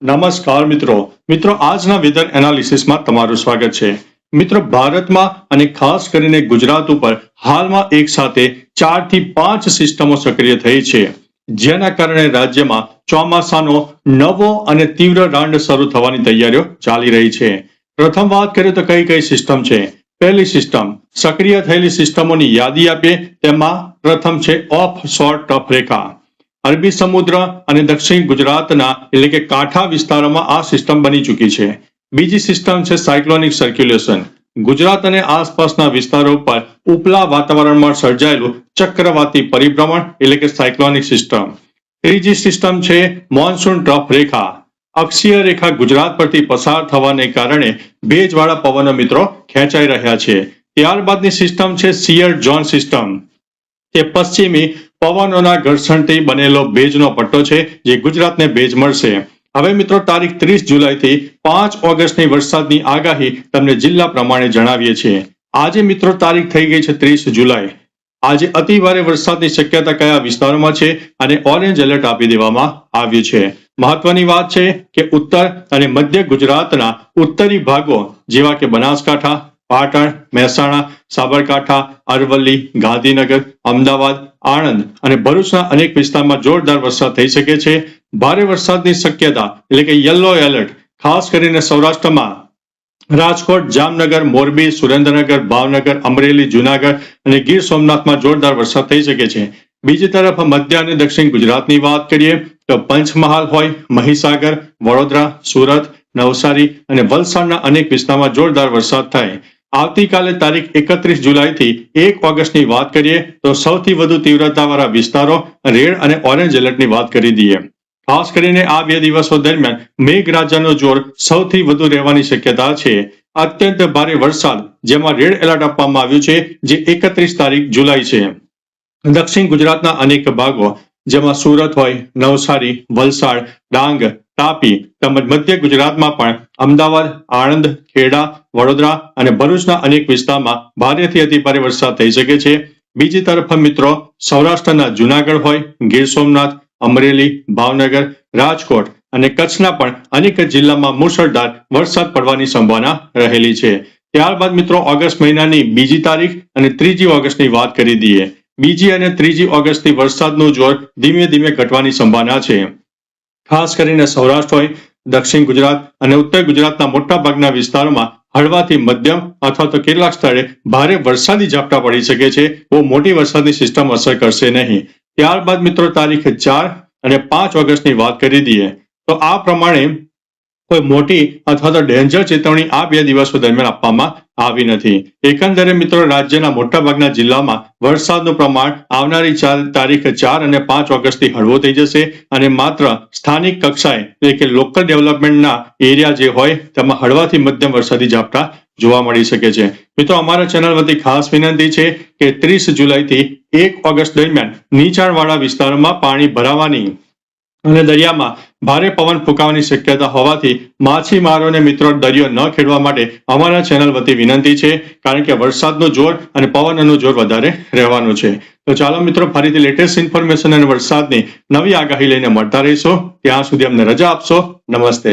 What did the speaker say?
નમસ્કાર મિત્રો આજના વેધર એનાલિસિસમાં તમારું સ્વાગત છે। મિત્રો ભારતમાં અને ખાસ કરીને ગુજરાત ઉપર હાલમાં એક સાથે 4 થી 5 સિસ્ટમો સક્રિય થઈ છે, જેના કારણે રાજ્યમાં ચોમાસાનો નવો અને તીવ્ર રાઉન્ડ શરૂ થવાની તૈયારીઓ ચાલી રહી છે। પ્રથમ વાત કરીએ તો કઈ સિસ્ટમ છે। પહેલી સિસ્ટમ સક્રિય થયેલી સિસ્ટમોની યાદી આપીએ તેમાં પ્રથમ છે ઓફશોર ટફ રેખા। અરબી સમુદ્ર અને દક્ષિણ ગુજરાતના એટલે કે કાંઠા વિસ્તારોમાં આ સિસ્ટમ બની ચૂકી છે। બીજી સિસ્ટમ છે સાયક્લોનિક સર્ક્યુલેશન। ગુજરાત અને આસપાસના વિસ્તારો પર ઉપલા વાતાવરણમાં સર્જાયેલું ચક્રવાતી પરિભ્રમણ એટલે કે સાયક્લોનિક સિસ્ટમ। ત્રીજી સિસ્ટમ છે મોન્સૂન ટ્રફ રેખા। અક્ષીય રેખા ગુજરાત પરથી પસાર થવાને કારણે ભેજવાળા પવનો મિત્રો ખેંચાઈ રહ્યા છે। ત્યારબાદની સિસ્ટમ છે શિયર ઝોન સિસ્ટમ। તે પશ્ચિમી પવનોના ઘર્ષણથી બનેલો ભેજનો પટ્ટો છે, જે ગુજરાતને ભેજ મળશે। હવે મિત્રો તારીખ 30 જુલાઈથી 5 ઓગસ્ટની વરસાદની આગાહી તમને જિલ્લા પ્રમાણે જણાવીએ છીએ। આજે મિત્રો તારીખ થઈ ગઈ છે 30 જુલાઈ। આજે અતિ ભારે વરસાદની શક્યતા કયા વિસ્તારોમાં છે અને ઓરેન્જ એલર્ટ આપી દેવામાં આવ્યું છે। મહત્વની વાત છે કે ઉત્તર અને મધ્ય ગુજરાતના ઉત્તરી ભાગો જેવા કે બનાસકાંઠા, પાટણ, મહેસાણા, સાબરકાંઠા, અરવલ્લી, ગાંધીનગર, અમદાવાદ, આણંદ અને ભરૂચના અનેક વિસ્તારમાં જોરદાર વરસાદ થઈ શકે છે। ભારે વરસાદની શક્યતા એટલે કે યલો એલર્ટ ખાસ કરીને સૌરાષ્ટ્રમાં રાજકોટ, જામનગર, મોરબી, સુરેન્દ્રનગર, ભાવનગર, અમરેલી, જૂનાગઢ અને ગીર સોમનાથમાં જોરદાર વરસાદ થઈ શકે છે। બીજી તરફ મધ્ય અને દક્ષિણ ગુજરાતની વાત કરીએ તો પંચમહાલ હોય, મહીસાગર, વડોદરા, સુરત, નવસારી અને વલસાડના અનેક વિસ્તારમાં જોરદાર વરસાદ થાય। આવતીકાલે તારીખ 31 જુલાઈથી 1 ઓગસ્ટની વાત કરીએ તો સૌથી વધુ તીવ્રતાવાળા વિસ્તારો રેડ અને ઓરેન્જ એલર્ટની વાત કરી દઈએ। ખાસ કરીને આ 2 દિવસો દરમિયાન મેઘરાજાનું જોર સૌથી વધુ રહેવાની શક્યતા છે। અત્યંત ભારે વરસાદ જેમાં રેડ એલર્ટ આપવામાં આવ્યું છે, જે 31 તારીખ જુલાઈ છે। દક્ષિણ ગુજરાતના અનેક ભાગો જેમાં સુરત હોય, નવસારી, વલસાડ, ડાંગ, તાપી તેમજ મધ્ય ગુજરાતમાં પણ અમદાવાદ, આણંદ, ખેડા, વડોદરા અને ભરૂચના અનેક વિસ્તારમાં ભારેથી અતિ ભારે વરસાદ થઈ શકે છે। બીજી તરફ મિત્રો સૌરાષ્ટ્રના જૂનાગઢ હોય, ગીર સોમનાથ, અમરેલી, ભાવનગર, રાજકોટ અને કચ્છના પણ અનેક જિલ્લામાં મુશળધાર વરસાદ પડવાની સંભાવના રહેલી છે। ત્યારબાદ મિત્રો ઓગસ્ટ મહિનાની 2જી તારીખ અને 3જી ઓગસ્ટની વાત કરી દઈએ। 2જી અને 3જી ઓગસ્ટથી વરસાદનું જોર ધીમે ધીમે ઘટવાની સંભાવના છે। ખાસ કરીને સૌરાષ્ટ્ર હોય, દક્ષિણ ગુજરાત અને ઉત્તર ગુજરાતના મોટા ભાગના વિસ્તારોમાં હળવાથી મધ્યમ અથવા તો કેટલાક સ્થળે ભારે વરસાદી ઝાપટા પડી શકે છે। બહુ મોટી વરસાદની સિસ્ટમ અસર કરશે નહીં। ત્યારબાદ મિત્રો તારીખ 4 અને 5 ઓગસ્ટની વાત કરી દઈએ તો આ પ્રમાણે કોઈ મોટી અથવા તો ડેન્જર ચેતવણી આ 2 દિવસો દરમિયાન આપવામાં આવી નથી। એકંદરે મિત્રો રાજ્યના મોટાભાગના જિલ્લામાં વરસાદનું પ્રમાણ આવનારી તારીખ 4 અને 5 ઓગસ્ટથી હળવો થઈ જશે અને માત્ર સ્થાનિક કક્ષાએ એટલે કે લોકલ ડેવલપમેન્ટના એરિયા જે હોય તેમાં હળવાથી મધ્યમ વરસાદી ઝાપટા જોવા મળી શકે છે। મિત્રો અમારા ચેનલ વતી ખાસ વિનંતી છે કે 30 જુલાઈથી 1 ઓગસ્ટ દરમિયાન નીચાણવાળા વિસ્તારોમાં પાણી ભરાવાની અને દરિયામાં ભારે પવન ફૂંકાવાની શક્યતા હોવાથી માછીમારોને મિત્રો દરિયો ન ખેડવા માટે અમારા ચેનલ વતી વિનંતી છે, કારણ કે વરસાદનું જોર અને પવનનું જોર વધારે રહેવાનું છે। તો ચાલો મિત્રો ફરીથી લેટેસ્ટ ઇન્ફોર્મેશન અને વરસાદની નવી આગાહી લઈને મળતા રહીશું। ત્યાં સુધી અમને રજા આપશો। નમસ્તે।